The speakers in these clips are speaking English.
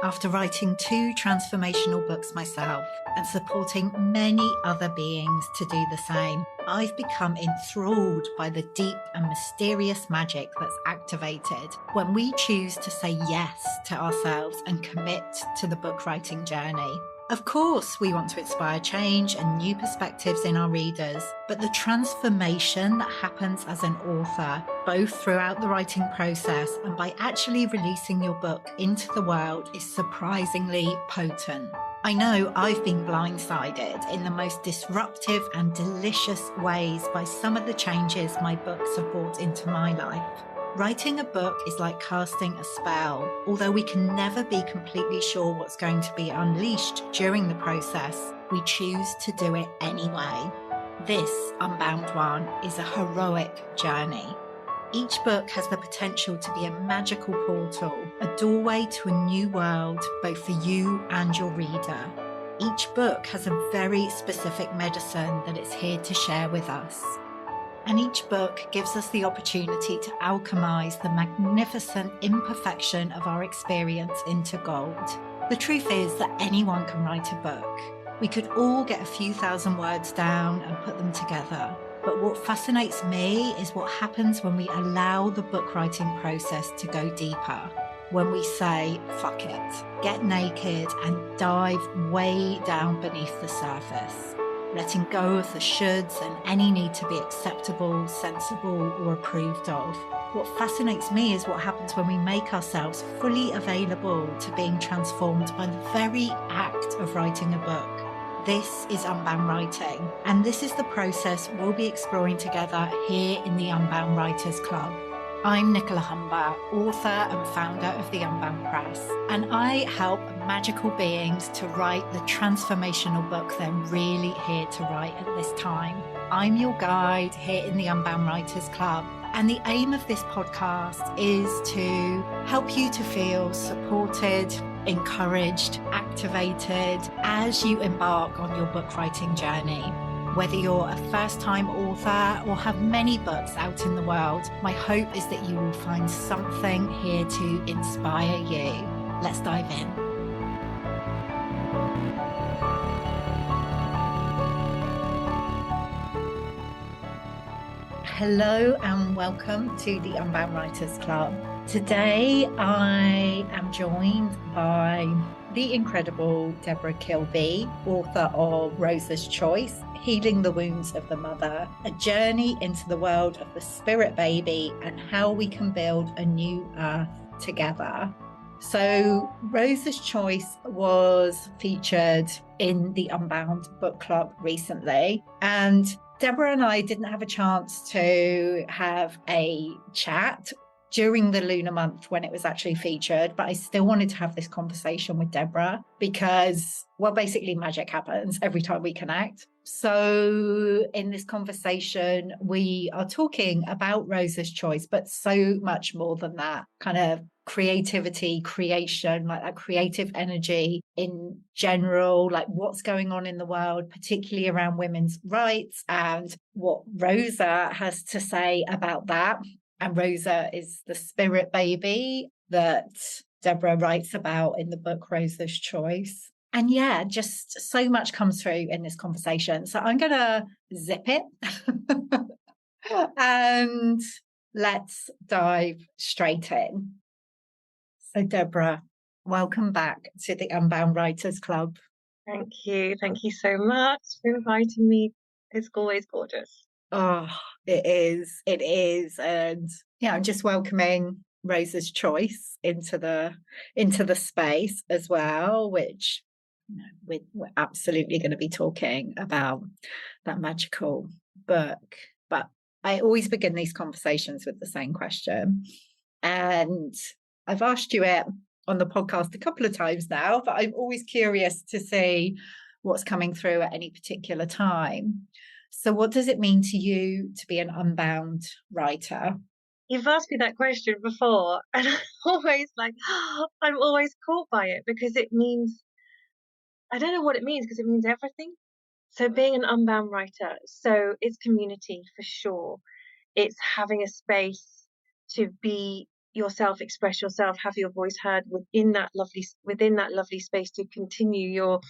After writing 2 transformational books myself and supporting many other beings to do the same, I've become enthralled by the deep and mysterious magic that's activated when we choose to say yes to ourselves and commit to the book writing journey. Of course, we want to inspire change and new perspectives in our readers, but the transformation that happens as an author, both throughout the writing process and by actually releasing your book into the world, is surprisingly potent. I know I've been blindsided in the most disruptive and delicious ways by some of the changes my books have brought into my life. Writing a book is like casting a spell. Although we can never be completely sure what's going to be unleashed during the process, we choose to do it anyway. This Unbound one is a heroic journey. Each book has the potential to be a magical portal, a doorway to a new world, both for you and your reader. Each book has a very specific medicine that it's here to share with us. And each book gives us the opportunity to alchemize the magnificent imperfection of our experience into gold. The truth is that anyone can write a book. We could all get a few thousand words down and put them together. But what fascinates me is what happens when we allow the book writing process to go deeper. When we say, fuck it, get naked and dive way down beneath the surface. Letting go of the shoulds and any need to be acceptable, sensible, or approved of. What fascinates me is what happens when we make ourselves fully available to being transformed by the very act of writing a book. This is Unbound Writing, and this is the process we'll be exploring together here in the Unbound Writers Club. I'm Nicola, author and founder of the Unbound Press, and I help magical beings to write the transformational book they're really here to write at this time. I'm your guide here in the Unbound Writers Club, and the aim of this podcast is to help you to feel supported, encouraged, activated as you embark on your book writing journey. Whether you're a first-time author or have many books out in the world, my hope is that you will find something here to inspire you. Let's dive in. Hello and welcome to the Unbound Writers Club. Today I am joined by the incredible Debra Kilby, author of Rosa's Choice, Healing the Wounds of the Mother, a journey into the world of the spirit baby and how we can build a new earth together. So Rosa's Choice was featured in the Unbound book club recently, and Debra and I didn't have a chance to have a chat during the lunar month when it was actually featured, but I still wanted to have this conversation with Debra because, well, basically magic happens every time we connect. So in this conversation, we are talking about Rosa's Choice, but so much more than that, kind of creativity, creation, like that creative energy in general, like what's going on in the world, particularly around women's rights and what Rosa has to say about that. And Rosa is the spirit baby that Debra writes about in the book Rosa's Choice. And yeah, just so much comes through in this conversation. So I'm going to zip it and let's dive straight in. So Debra, welcome back to the Unbound Writers Club. Thank you. Thank you so much for inviting me. It's always gorgeous. Oh, it is. It is. And yeah, I'm just welcoming Rosa's Choice into the space as well, which we're absolutely going to be talking about that magical book. But I always begin these conversations with the same question. And I've asked you it on the podcast a couple of times now, but I'm always curious to see what's coming through at any particular time. So what does it mean to you to be an unbound writer? You've asked me that question before, and I'm always caught by it because it means, I don't know what it means because it means everything. So being an unbound writer, so it's community for sure. It's having a space to be yourself, express yourself, have your voice heard within that lovely space, to continue your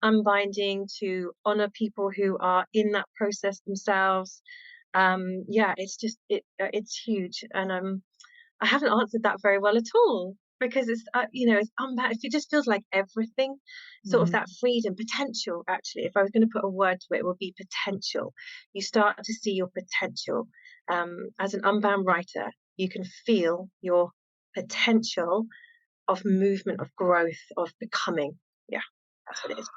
unbinding, to honor people who are in that process themselves. Yeah, it's huge. And I haven't answered that very well at all, because it's it's unbound. It just feels like everything, sort of that freedom, potential. Actually, if I was going to put a word to it, it would be potential. You start to see your potential. As an unbound writer, you can feel your potential of movement, of growth, of becoming. Yeah, that's what it is.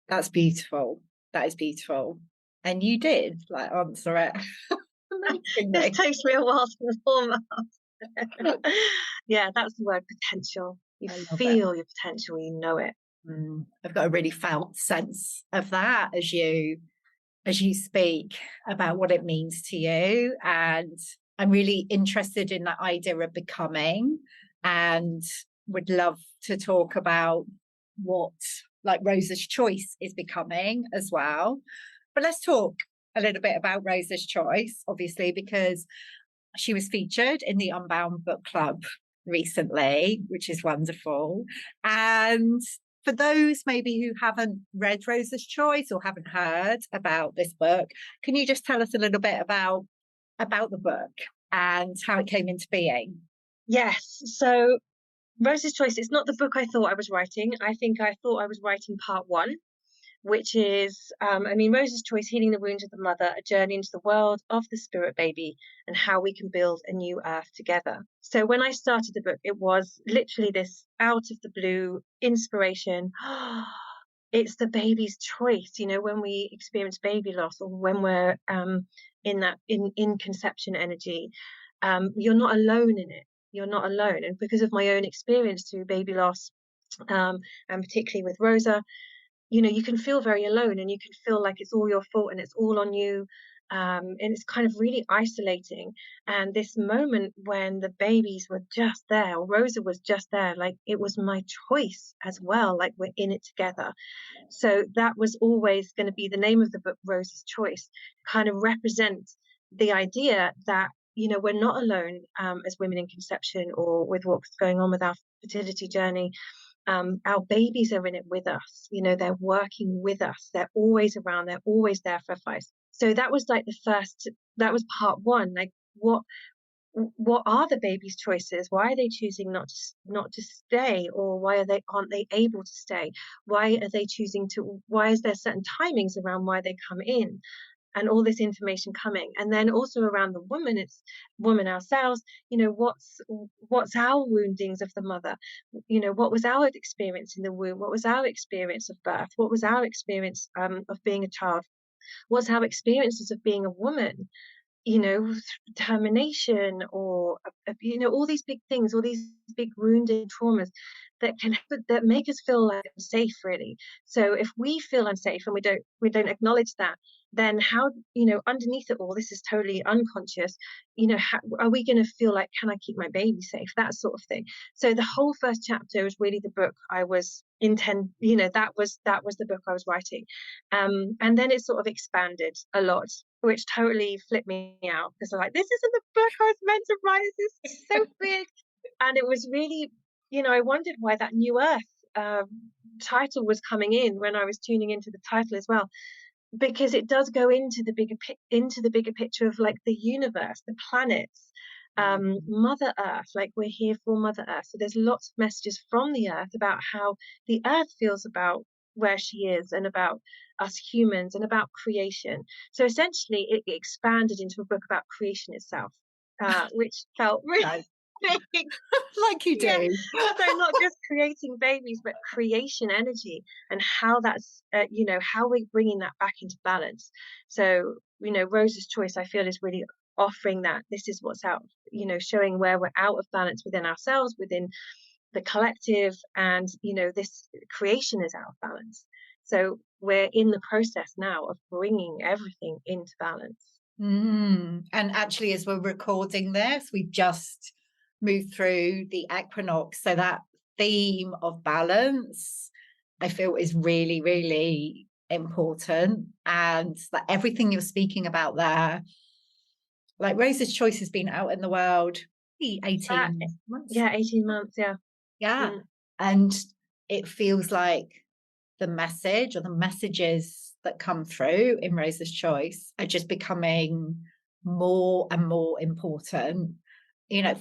That's beautiful. That is beautiful. And you did answer it This amazingly. takes me a while to form up. Yeah, that's the word, potential. You I love it. feel your potential, you know it. I've got a really felt sense of that as you speak about what it means to you. And I'm really interested in that idea of becoming, and would love to talk about what Rosa's choice is becoming as well. But let's talk a little bit about Rosa's choice, obviously, because she was featured in the Unbound book club recently, which is wonderful. And for those maybe who haven't read Rosa's Choice or haven't heard about this book, can you just tell us a little bit about the book and how it came into being? Yes. So Rosa's Choice is not the book I thought I was writing. I think I thought I was writing part one, which is, Rosa's Choice, Healing the Wounds of the Mother, a journey into the world of the spirit baby and how we can build a new earth together. So when I started the book, it was literally this out of the blue inspiration. It's the baby's choice, when we experience baby loss, or when we're in conception energy, you're not alone in it. You're not alone. And because of my own experience through baby loss, and particularly with Rosa, you can feel very alone, and you can feel like it's all your fault and it's all on you. And it's kind of really isolating. And this moment when the babies were just there, or Rosa was just there, like it was my choice as well, like we're in it together. So that was always going to be the name of the book, Rosa's Choice, kind of represent the idea that, we're not alone, as women in conception, or with what's going on with our fertility journey. Our babies are in it with us. They're working with us. They're always around. They're always there for us. So that was like that was part one. Like, what are the baby's choices? Why are they choosing not to stay, or why aren't they able to stay? Why are they choosing to? Why is there certain timings around why they come in? And all this information coming. And then also around the woman, it's woman ourselves, what's our woundings of the mother? What was our experience in the womb? What was our experience of birth? What was our experience of being a child? What's our experiences of being a woman? Termination, or all these big things, all these big wounded traumas that make us feel like unsafe, really. So if we feel unsafe and we don't acknowledge that, then how, underneath it all, this is totally unconscious, how are we going to feel like, can I keep my baby safe, that sort of thing. So the whole first chapter was really the book I was that was the book I was writing. And then it sort of expanded a lot, which totally flipped me out, because I'm like, this isn't the book I was meant to write. This is so big. And it was really, I wondered why that New Earth title was coming in when I was tuning into the title as well, because it does go into the bigger picture of like the universe, the planets, Mother Earth. Like, we're here for Mother Earth. So there's lots of messages from the Earth about how the Earth feels about where she is, and about us humans, and about creation. So essentially it expanded into a book about creation itself, which felt really big. Like you Yeah. do. So not just creating babies, but creation energy, and how that's how we're bringing that back into balance. So Rosa's Choice, I feel, is really offering that this is what's out, showing where we're out of balance within ourselves, within the collective, and this creation is out of balance. So we're in the process now of bringing everything into balance. And actually, as we're recording this, we've just moved through the equinox. So that theme of balance, I feel, is really, really important. And that everything you're speaking about there, like Rosa's Choice, has been out in the world That, 18 months. yeah, 18 months, yeah. Yeah. Mm, And it feels like the message or the messages that come through in Rosa's Choice are just becoming more and more important,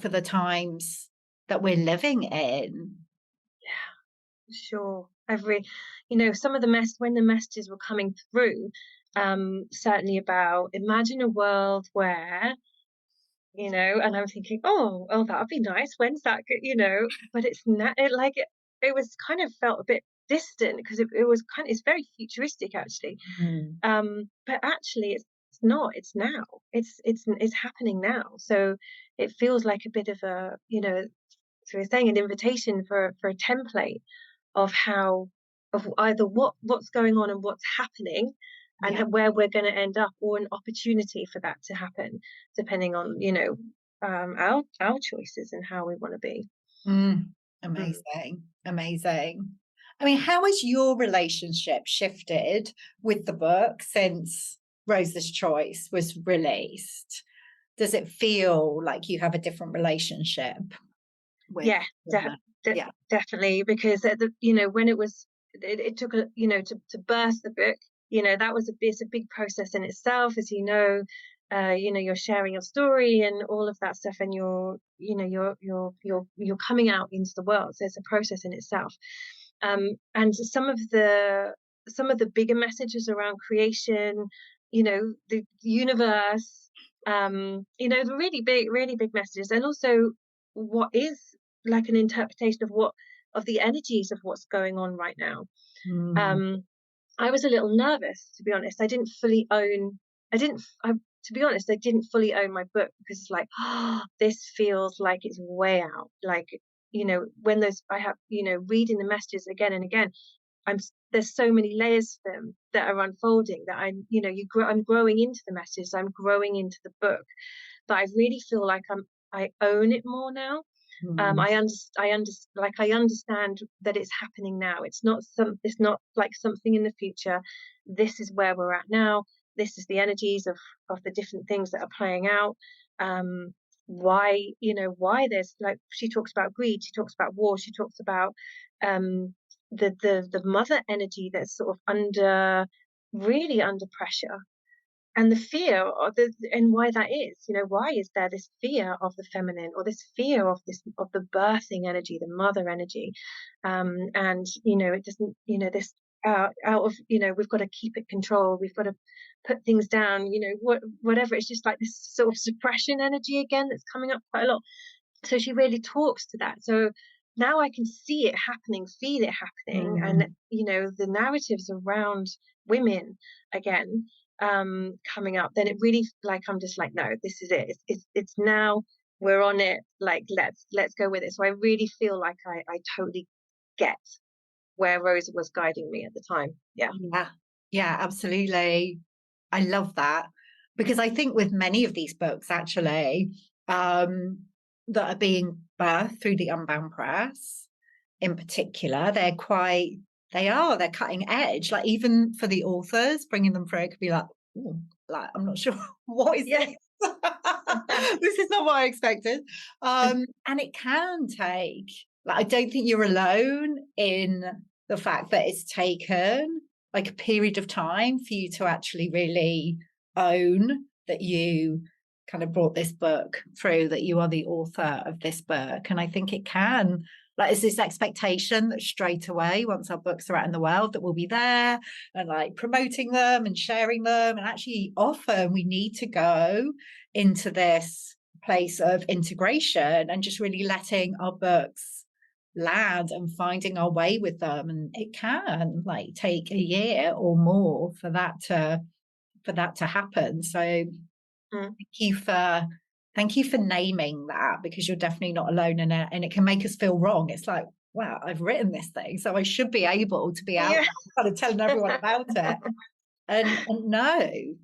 for the times that we're living in. yeah, sure. Some of when the messages were coming through, certainly about imagine a world where, and I'm thinking, oh, that would be nice. When's that good? But it's not it was kind of felt a bit distant because it's very futuristic actually. Mm. But actually it's not, it's now. It's happening now. So it feels like a bit of a, so we're saying an invitation for a template of how of either what's going on and what's happening and Yeah. where we're going to end up, or an opportunity for that to happen, depending on our choices and how we want to be. Mm. Mm. Amazing. Amazing. I mean, how has your relationship shifted with the book since Rosa's Choice was released? Does it feel like you have a different relationship with, Yeah, with her? Yeah. definitely, because when it took to birth the book, it's a big process in itself, as you're sharing your story and all of that stuff, and you're coming out into the world, so it's a process in itself. And some of the bigger messages around creation, the universe, the really big messages, and also what is like an interpretation of the energies of what's going on right now. Mm. um I was a little nervous, to be honest. To be honest, I didn't fully own my book, because it's like, this feels like it's way out. Like, when I have, reading the messages again and again, there's so many layers to them that are unfolding, that I'm growing into the messages, I'm growing into the book, but I really feel like I own it more now. Mm. I understand that it's happening now. It's not like something in the future. This is where we're at now. This is the energies of the different things that are playing out. Why there's, like, she talks about greed, she talks about war, she talks about um the mother energy that's sort of really under pressure, and the fear and why that is. Why is there this fear of the feminine, or this fear of the birthing energy, the mother energy? And it doesn't, this out of, we've got to keep it controlled, we've got to put things down, whatever. It's just like this sort of suppression energy again that's coming up quite a lot. So she really talks to that. So now I can see it happening, feel it happening, and Mm. the narratives around women again, coming up. Then it really, like, I'm just like, no, this is it. It's now. We're on it. Like, let's go with it. So I really feel like I totally get where Rosa was guiding me at the time. Yeah. Yeah. Yeah, absolutely. I love that, because I think with many of these books, actually, um, that are being birthed through the Unbound press in particular, they're cutting edge. Like, even for the authors, bringing them through, it could be like, "Ooh, like, I'm not sure, what is Yeah. this? This is not what I expected." And it can take, like, I don't think you're alone in the fact that it's taken like a period of time for you to actually really own that you kind of brought this book through, that you are the author of this book. And I think it can, like, it's this expectation that straight away, once our books are out in the world, that we'll be there and like promoting them and sharing them. And actually, often we need to go into this place of integration and just really letting our books land and finding our way with them. And it can like take a year or more for that to happen. So Mm. thank you for naming that, because you're definitely not alone in it, and it can make us feel wrong. It's like, wow, I've written this thing, so I should be able to be out Yeah. there kind of telling everyone about it. And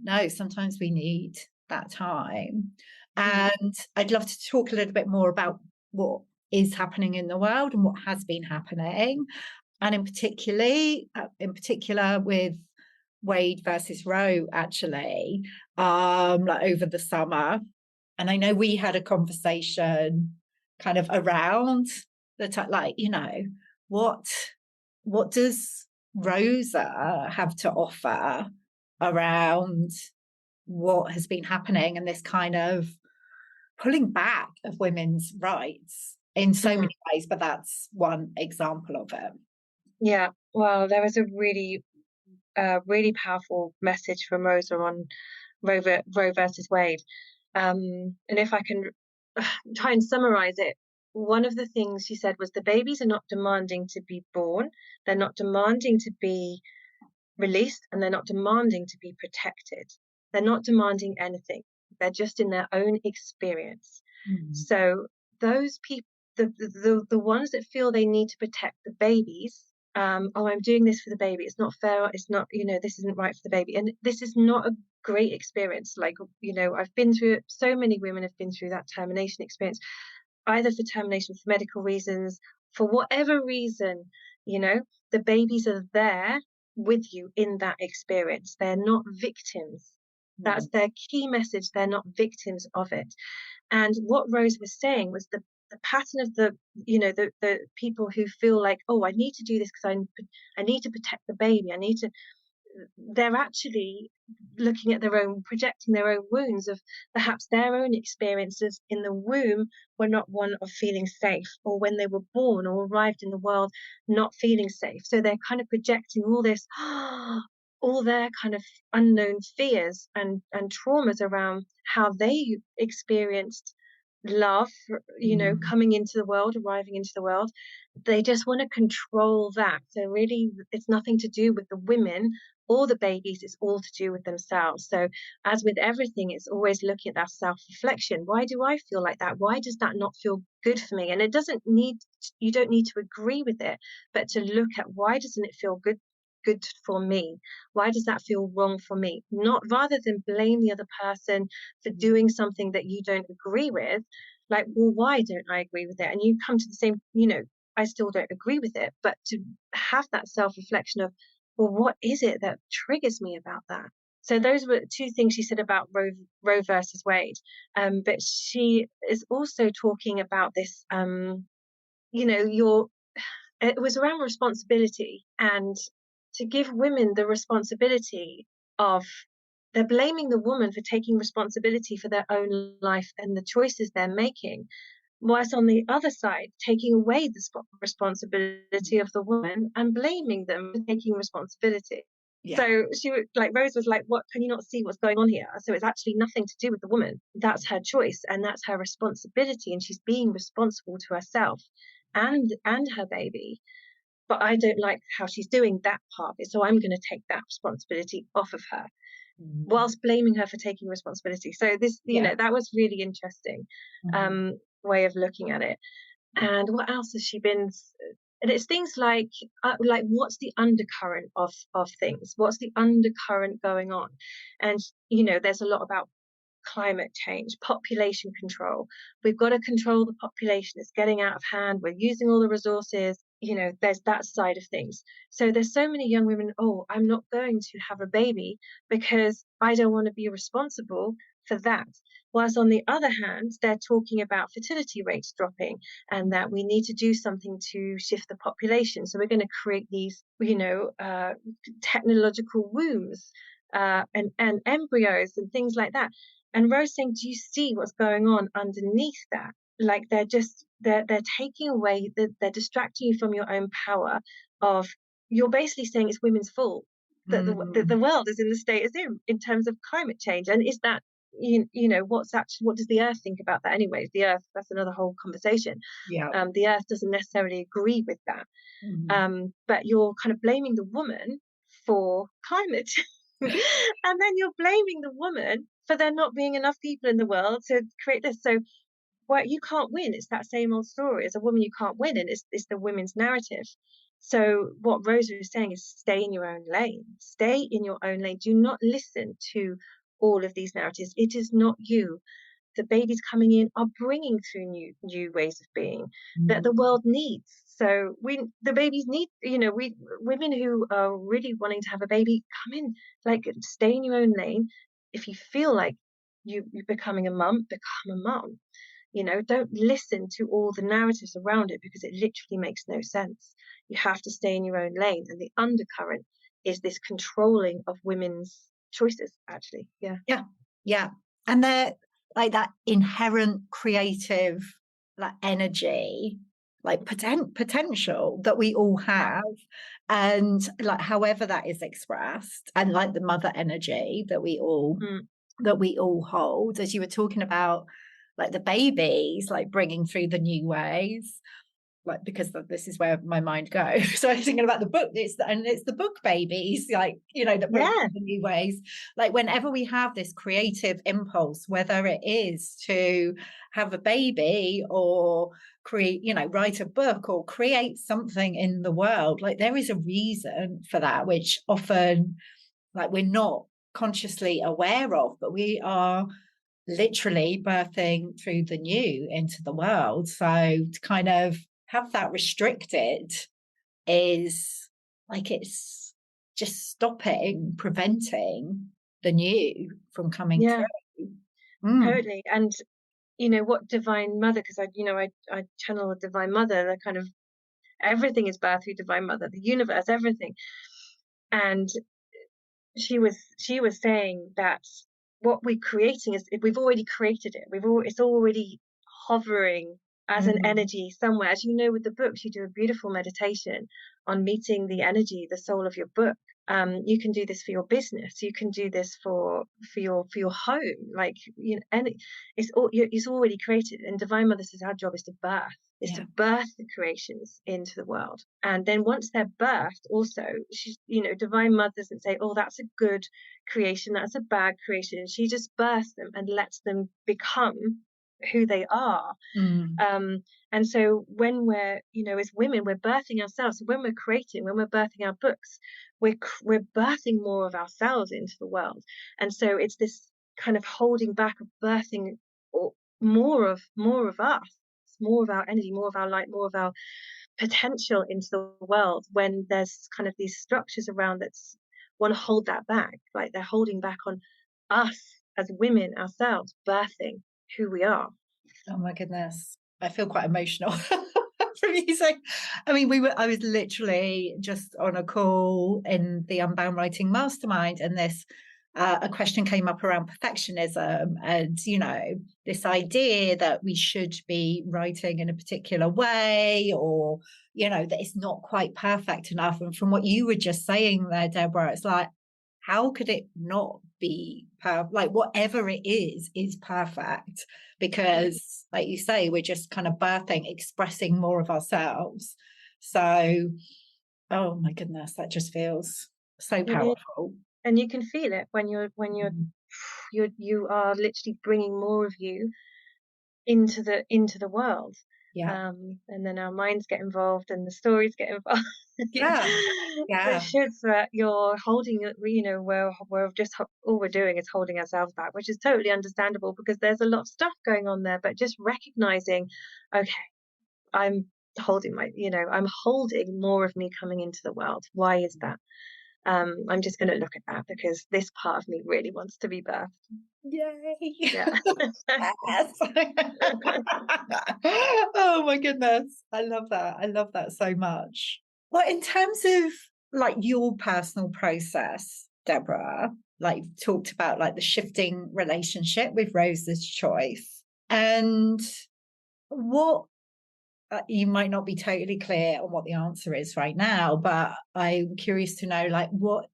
no, sometimes we need that time. Mm. And I'd love to talk a little bit more about what is happening in the world and what has been happening, and in particular with Wade versus Roe, actually, like over the summer. And I know we had a conversation kind of around the like, what does Rosa have to offer around what has been happening and this kind of pulling back of women's rights in so many ways, but that's one example of it. Yeah, well, there was a really powerful message from Rosa on Roe versus Wade. And if I can try and summarize it, one of the things she said was the babies are not demanding to be born, they're not demanding to be released, and they're not demanding to be protected. They're not demanding anything. They're just in their own experience. So those people, the ones that feel they need to protect the babies, oh, I'm doing this for the baby. It's not fair. It's not, this isn't right for the baby. And this is not a great experience. Like, I've been through it. So many women have been through that termination experience, either for termination for medical reasons, for whatever reason, the babies are there with you in that experience. They're not victims. That's their key message. They're not victims of it. And what Rose was saying was the pattern of the people who feel like, oh, I need to do this because I need to protect the baby. They're actually looking at projecting their own wounds of perhaps their own experiences in the womb were not one of feeling safe, or when they were born or arrived in the world not feeling safe. So they're kind of projecting all this, all their kind of unknown fears and traumas around how they experienced love, coming into the world, arriving into the world. They just want to control that. So really, it's nothing to do with the women or the babies, it's all to do with themselves. So as with everything, it's always looking at that self-reflection. Why do I feel like that? Why does that not feel good for me? And you don't need to agree with it, but to look at, why doesn't it feel good for me? Why does that feel wrong for me? Not rather than blame the other person for doing something that you don't agree with, like, well, why don't I agree with it? And you come to the same, I still don't agree with it, but to have that self-reflection of, well, what is it that triggers me about that? So those were two things she said about Roe versus Wade. But she is also talking about this, it was around responsibility, and to give women the responsibility of, they're blaming the woman for taking responsibility for their own life and the choices they're making, whilst on the other side taking away the responsibility of the woman and blaming them for taking responsibility. Yeah. So Rose was like, what, can you not see what's going on here? So it's actually nothing to do with the woman. That's her choice and that's her responsibility, and she's being responsible to herself and her baby. But I don't like how she's doing that part of it, so I'm going to take that responsibility off of her, whilst blaming her for taking responsibility. So this, that was really interesting way of looking at it. And what else has she been? And it's things like what's the undercurrent of things? What's the undercurrent going on? And there's a lot about climate change, population control. We've got to control the population. It's getting out of hand. We're using all the resources. There's that side of things. So there's so many young women, oh, I'm not going to have a baby because I don't want to be responsible for that. Whilst on the other hand, they're talking about fertility rates dropping and that we need to do something to shift the population. So we're going to create these, technological wombs and embryos and things like that. And Rose saying, do you see what's going on underneath that? Like they're taking away, they're distracting you from your own power of, you're basically saying it's women's fault that the world is in the state it's in terms of climate change. And is that, what does the earth think about that anyways? The earth, that's another whole conversation. The earth doesn't necessarily agree with that. But you're kind of blaming the woman for climate and then you're blaming the woman for there not being enough people in the world to create this. So, well, you can't win. It's that same old story. As a woman, you can't win, and it's the women's narrative. So what Rosa is saying is, stay in your own lane. Stay in your own lane. Do not listen to all of these narratives. It is not you. The babies coming in are bringing through new ways of being that the world needs. So the babies need, women who are really wanting to have a baby, come in, like, stay in your own lane. If you feel like you're becoming a mum, become a mum. Don't listen to all the narratives around it, because it literally makes no sense. You have to stay in your own lane. And the undercurrent is this controlling of women's choices, actually. Yeah. Yeah. Yeah. And they're like that inherent creative like energy, like potential that we all have. And like however that is expressed, and like the mother energy Mm. that we all hold, as you were talking about, like the babies, like bringing through the new ways, like because this is where my mind goes. So I was thinking about the book. It's the book babies, like that bring Yeah. through the new ways. Like whenever we have this creative impulse, whether it is to have a baby or create, write a book or create something in the world, like there is a reason for that, which often like we're not consciously aware of, but we are literally birthing through the new into the world. So to kind of have that restricted is like it's just preventing the new from coming Yeah, through. Mm, totally. And what divine mother, because I channel a divine mother, the kind of everything is birthed through divine mother, the universe, everything. And she was saying that what we're creating is, we've already created it. It's already hovering as an mm, energy somewhere. As you know, with the books, you do a beautiful meditation on meeting the energy, the soul of your book. You can do this for your business. You can do this for your home. Like, and it's already created. And Divine Mother says our job is to birth, yeah. the creations into the world. And then once they're birthed, also, she's, Divine Mother doesn't say, oh, that's a good creation, that's a bad creation. She just births them and lets them become who they are. Mm, And so when we're, as women, we're birthing ourselves. So when we're creating, when we're birthing our books, we're birthing more of ourselves into the world. And so it's this kind of holding back of birthing more of us, more of our energy, more of our light, more of our potential into the world, when there's kind of these structures around that want to hold that back, like they're holding back on us as women ourselves birthing who we are. oh my goodness, I feel quite emotional from you saying. I mean, I was literally just on a call in the Unbound Writing Mastermind, and this a question came up around perfectionism, and this idea that we should be writing in a particular way, or that it's not quite perfect enough. And from what you were just saying there, Deborah, it's like, how could it not be perfect? Like whatever it is perfect, because like you say, we're just kind of birthing, expressing more of ourselves. So, oh my goodness, that just feels so It is, powerful. and you can feel it when you're Mm, you are literally bringing more of you into the world. yeah, And then our minds get involved and the stories get involved. yeah, But yeah. should that you're holding it, we're just all we're doing is holding ourselves back, which is totally understandable, because there's a lot of stuff going on there. But just recognizing, okay, I'm I'm holding more of me coming into the world. Why is that? I'm just going to look at that because this part of me really wants to be birthed. Yay. Yeah. Yes. Oh my goodness. I love that. I love that so much. Well, in terms of like your personal process, Deborah, like you've talked about like the shifting relationship with Rosa's choice. And what you might not be totally clear on what the answer is right now, but I'm curious to know like what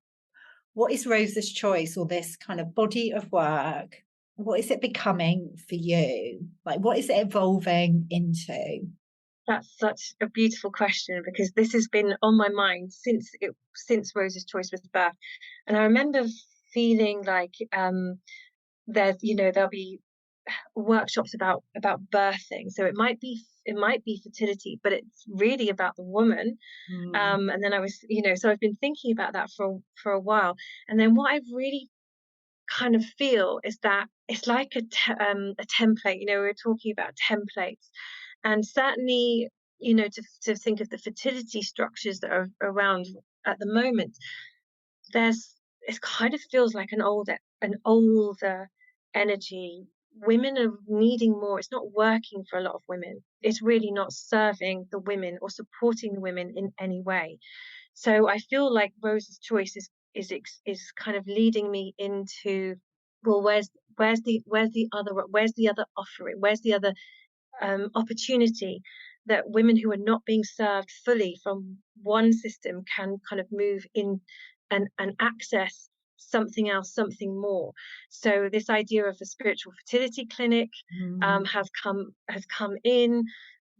is Rosa's choice, or this kind of body of work? What is it becoming for you? Like, what is it evolving into? That's such a beautiful question, because this has been on my mind since Rosa's Choice was birthed. And I remember feeling like there'll be workshops about birthing. So it might be fertility, but it's really about the woman. Mm, And then so I've been thinking about that for a while. And then what I really kind of feel is that it's like a template. We're talking about templates, and certainly, to think of the fertility structures that are around at the moment, it kind of feels like an older energy. Women are needing more. It's not working for a lot of women. It's really not serving the women or supporting the women in any way. So I feel like Rosa's choice is kind of leading me into, well, where's the other offering, where's the other opportunity that women who are not being served fully from one system can kind of move in and access something else, something more. So this idea of a spiritual fertility clinic has come in,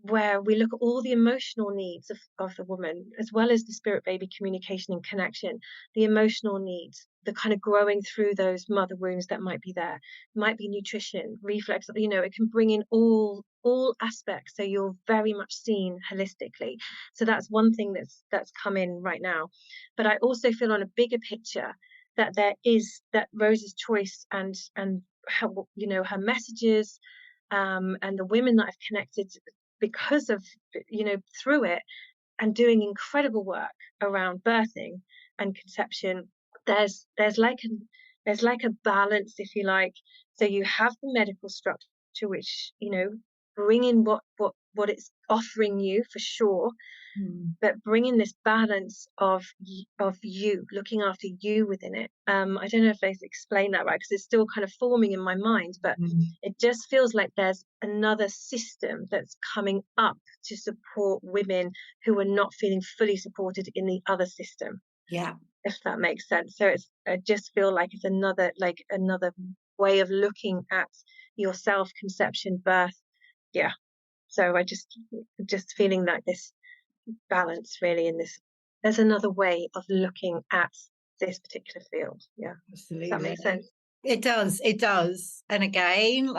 where we look at all the emotional needs of the woman, as well as the spirit baby communication and connection, the emotional needs, the kind of growing through those mother wounds that might be there, might be nutrition, reflex, it can bring in all aspects. So you're very much seen holistically. So that's one thing that's come in right now. But I also feel on a bigger picture that that Rosa's choice and her, her messages, and the women that I've connected because of, through it, and doing incredible work around birthing and conception. There's like a balance, if you like. So you have the medical structure, which, bring in what it's offering you for sure, but bring in this balance of you looking after you within it. I don't know if I explained that right, because it's still kind of forming in my mind, but it just feels like there's another system that's coming up to support women who are not feeling fully supported in the other system. Yeah. If that makes sense. So I just feel like it's another way of looking at your self-conception, birth. Yeah. So I just feeling like this balance really in this. There's another way of looking at this particular field. Yeah. Absolutely. Does that make sense? It does. And again,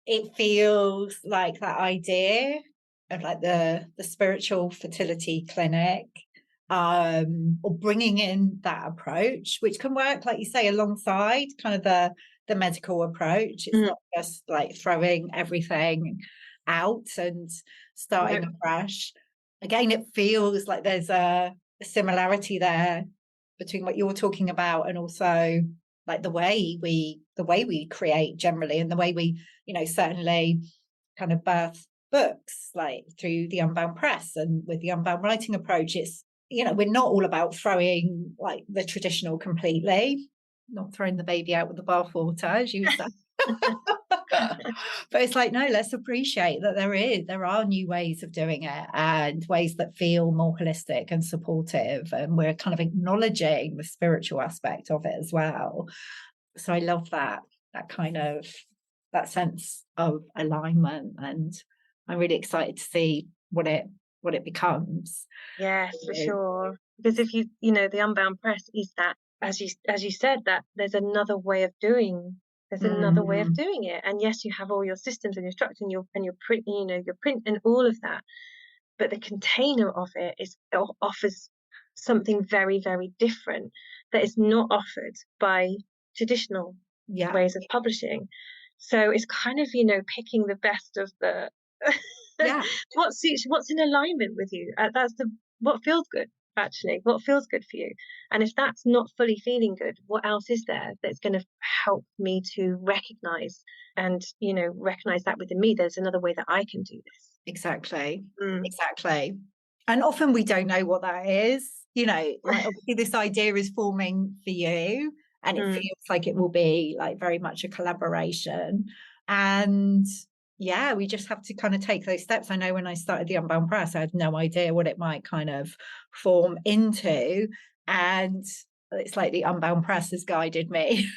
it feels like that idea of like the spiritual fertility clinic, or bringing in that approach, which can work, like you say, alongside kind of the medical approach. It's not just like throwing everything out and starting afresh. Again, it feels like there's a similarity there between what you're talking about and also like the way we create generally, and the way we, certainly kind of birth books, like through the Unbound press and with the Unbound writing approach. It's, we're not all about throwing like the traditional completely, not throwing the baby out with the bathwater, as you said. But it's like, no, let's appreciate that there are new ways of doing it, and ways that feel more holistic and supportive, and we're kind of acknowledging the spiritual aspect of it as well. So I love that kind of, that sense of alignment, and I'm really excited to see what it becomes. Yes, for sure. Because if the Unbound press is that, as you said, that there's another way of doing. There's another way of doing it. And yes, you have all your systems and your structure and your print, your print and all of that. But the container of it offers something very, very different that is not offered by traditional ways of publishing. So it's kind of, picking the best of the what's in alignment with you. That's what feels good, actually, what feels good for you. And if that's not fully feeling good, what else is there that's going to help me to recognize that within me? There's another way that I can do this. Exactly. And often we don't know what that is. Like obviously this idea is forming for you, and it feels like it will be like very much a collaboration. And yeah, we just have to kind of take those steps. I know when I started the Unbound press, I had no idea what it might kind of form into. And it's like the Unbound press has guided me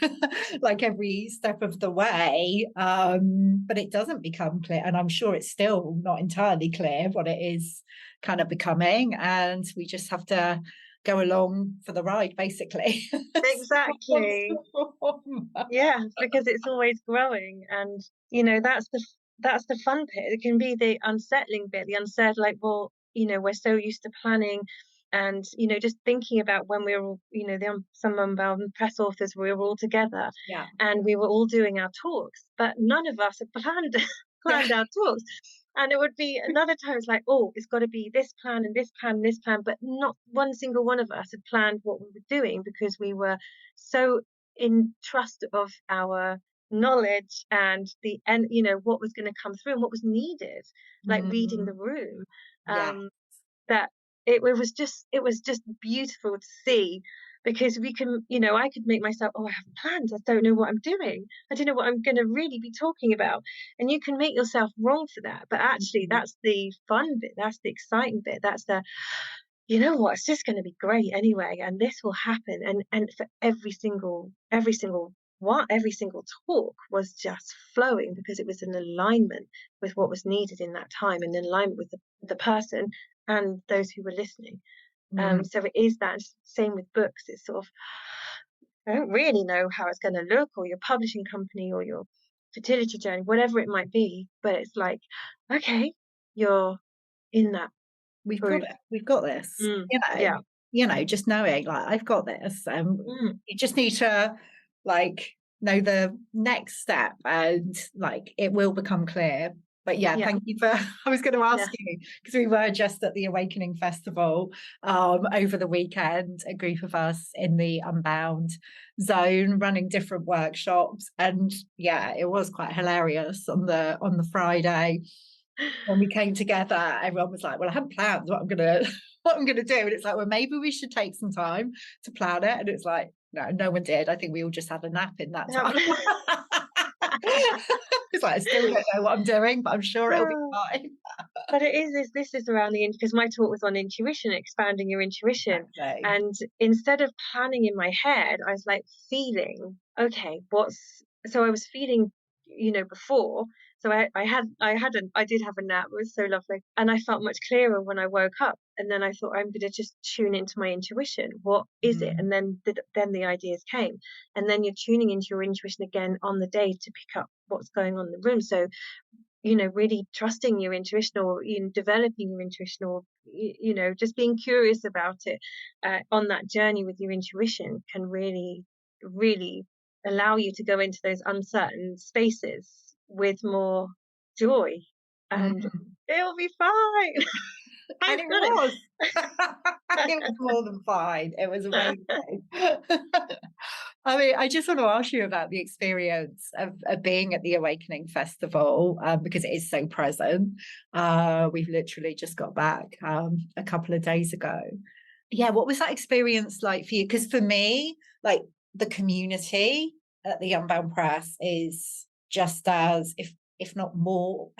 like every step of the way, but it doesn't become clear, and I'm sure it's still not entirely clear what it is kind of becoming, and we just have to go along for the ride, basically. Exactly. Yeah, because it's always growing, and that's the fun bit. It can be the unsettling bit, the uncertain, like, well, we're so used to planning and just thinking about when we were all, some Unbound press authors, we were all together, and we were all doing our talks, but none of us had planned our talks. And it would be another time, it's like, oh, it's got to be this plan and this plan and this plan, but not one single one of us had planned what we were doing, because we were so in trust of our knowledge and what was going to come through and what was needed, like reading the Mm, room. yeah. That it was just beautiful to see, because we can, I could make myself, oh, I have plans, I don't know what I'm doing, I don't know what I'm going to really be talking about, and you can make yourself wrong for that, but actually Mhm. that's the fun bit, that's the exciting bit, that's the, you know what, it's just going to be great anyway, and this will happen. And for every single talk was just flowing, because it was in alignment with what was needed in that time, and in alignment with the person and those who were listening. Mm. So it is that same with books. It's sort of, I don't really know how it's going to look, or your publishing company, or your fertility journey, whatever it might be, but it's like, okay, you're in that We've got group. it. We've got this. Yeah. Just knowing like I've got this. Mm, You just need to like know the next step, and like it will become clear. But yeah, yeah. thank you for. I was going to Yeah. ask you because we were just at the Awakening Festival over the weekend. A group of us in the Unbound zone running different workshops, and yeah, it was quite hilarious on the Friday when we came together. Everyone was like, well, I haven't planned what I'm gonna what I'm gonna do. And it's like, well, maybe we should take some time to plan it. And it's like, no one did. I think we all just had a nap in that time. It's like, I still don't know what I'm doing, but I'm sure it'll be Oh, fine. but this is around because my talk was on intuition, expanding your intuition. Exactly. And instead of planning in my head, I was like feeling, okay, so I was feeling, before. So I did have a nap. It was so lovely. And I felt much clearer when I woke up. And then I thought, I'm gonna just tune into my intuition. What is it? Mm, And then the ideas came. And then you're tuning into your intuition again on the day to pick up what's going on in the room. So really trusting your intuition, or developing your intuition, or just being curious about it, on that journey with your intuition can really, really allow you to go into those uncertain spaces with more joy, and mm. it'll be fine. And I've it got it. was. It was more than fine. It was amazing. I mean, I just want to ask you about the experience of being at the Awakening Festival, because it is so present. We've literally just got back a couple of days ago. Yeah, what was that experience like for you? Because for me, like the community at the Unbound Press is just as, if not more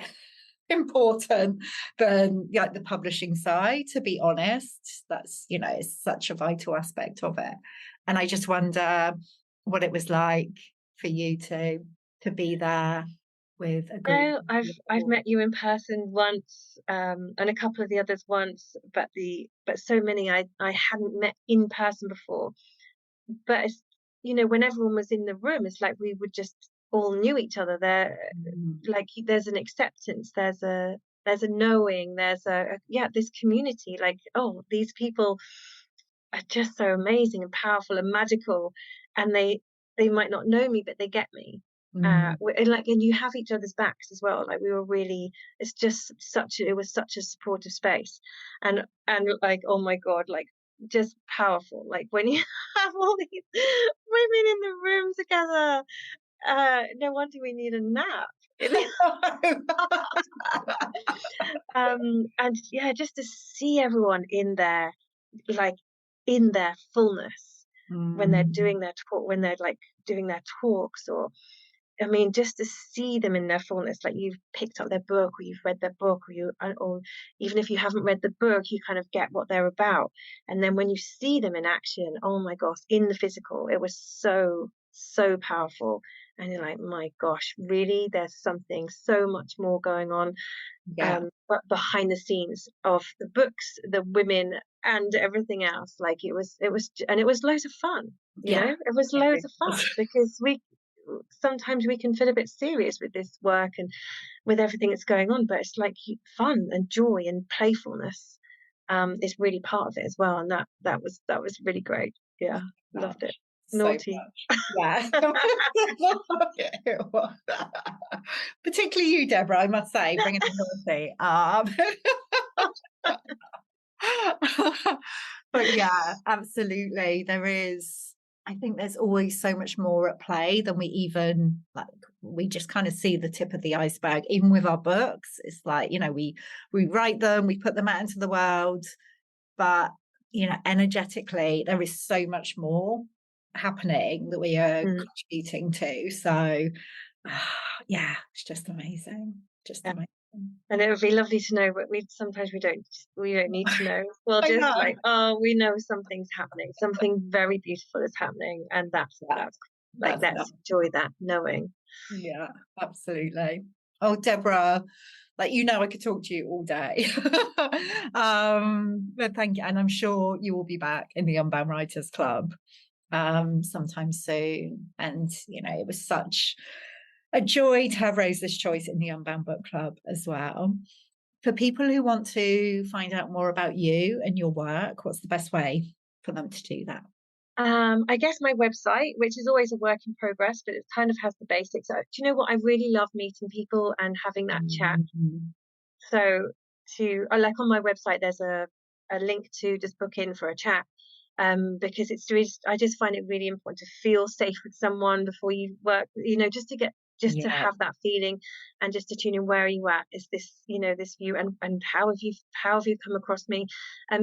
important than like the publishing side, to be honest. That's, it's such a vital aspect of it. And I just wonder what it was like for you to be there with a group No, of I've people. met you in person once, and a couple of the others once, but so many I hadn't met in person before. But when everyone was in the room, it's like we would just all knew each other. There, Mm, like there's an acceptance, there's a knowing, yeah, this community. Like, oh, these people are just so amazing and powerful and magical, and they might not know me, but they get me. mm, And you have each other's backs as well. Like we were really, it was such a supportive space, and like, oh my God, like just powerful. Like when you have all these women in the room together, no wonder we need a nap. And yeah, just to see everyone like in their fullness, when they're mm, doing their talk, when they're like doing their talks, or I mean, just to see them in their fullness, like you've picked up their book, or you've read their book, or even if you haven't read the book, you kind of get what they're about. And then when you see them in action, oh my gosh, in the physical, it was so, so powerful. And you're like, my gosh, really? There's something so much more going on, yeah, but behind the scenes of the books, the women, and everything else. Like and it was loads of fun. yeah. It was It loads really of was. fun, because we sometimes we can feel a bit serious with this work and with everything that's going on, but it's like fun and joy and playfulness, is really part of it as well, and that was really great. Yeah, loved it. Much, so Naughty. much. Yeah. It was. Particularly you, Deborah, I must say, bringing the naughty. But yeah, absolutely. There is. I think there's always so much more at play than we even like. We just kind of see the tip of the iceberg. Even with our books, it's like, you know, we write them, we put them out into the world, but you know, energetically, there is so much more happening that we are Mm. contributing to. So, yeah, it's just amazing, just Yeah. amazing. And it would be lovely to know, but sometimes we don't need to know. We'll I just know. like, oh, we know something's happening, something very beautiful is happening, and that's like, That's let's enjoy that knowing. yeah, absolutely. Oh, Deborah, like, you know, I could talk to you all day. But thank you. And I'm sure you will be back in the Unbound Writers Club sometime soon. And, you know, it was such a joy to have Rosa's Choice in the Unbound Book Club as well. For people who want to find out more about you and your work, what's the best way for them to do that? I guess my website, which is always a work in progress, but it kind of has the basics. Do you know what? I really love meeting people and having that chat. Mhm. So like on my website, there's a link to just book in for a chat. Because I just find it really important to feel safe with someone before you work, you know, just to Yeah, have that feeling, and just to tune in, where are you at? Is this, you know, this view, and how have you come across me?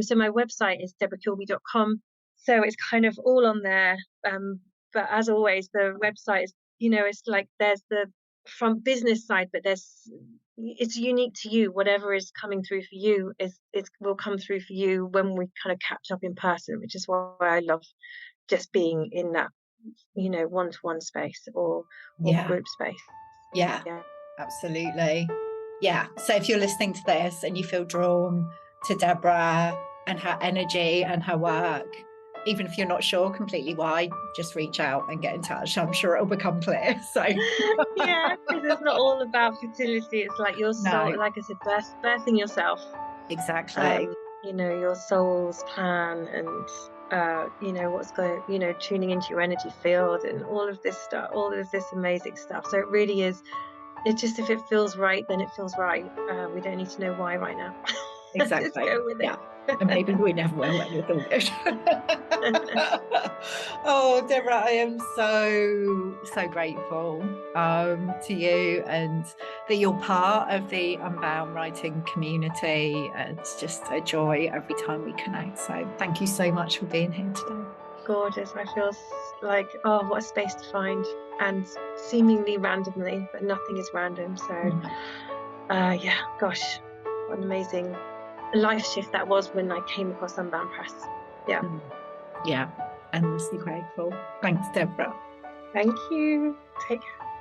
So my website is debrakilby.com. So it's kind of all on there. But as always, the website is, you know, it's like there's the from business side, but it's unique to you. Whatever is coming through for you it will come through for you when we kind of catch up in person, which is why I love just being in that, you know, one-to-one space or yeah, group space. yeah, Yeah. absolutely. Yeah. So if you're listening to this and you feel drawn to Deborah and her energy and her work, even if you're not sure completely why, just reach out and get in touch. I'm sure it'll become clear. So, Yeah, because it's not all about fertility. It's like your soul, no, like I said, birthing yourself. exactly. You know, your soul's plan, and you know, what's going, you know, tuning into your energy field and all of this stuff, all of this amazing stuff. So it really is, it's just, if it feels right, then it feels right. We don't need to know why right now. Just Exactly. go with Yeah. And maybe we never will when it's all good. Oh, Deborah, I am so grateful to you, and that you're part of the Unbound writing community. It's just a joy every time we connect. So thank you so much for being here today. Gorgeous. I feel like, oh, what a space to find, and seemingly randomly, but nothing is random. So, yeah, gosh, what an amazing life shift that was when I came across Unbound Press. Yeah. Yeah, endlessly grateful. Thanks, Deborah. Thank you. Take care.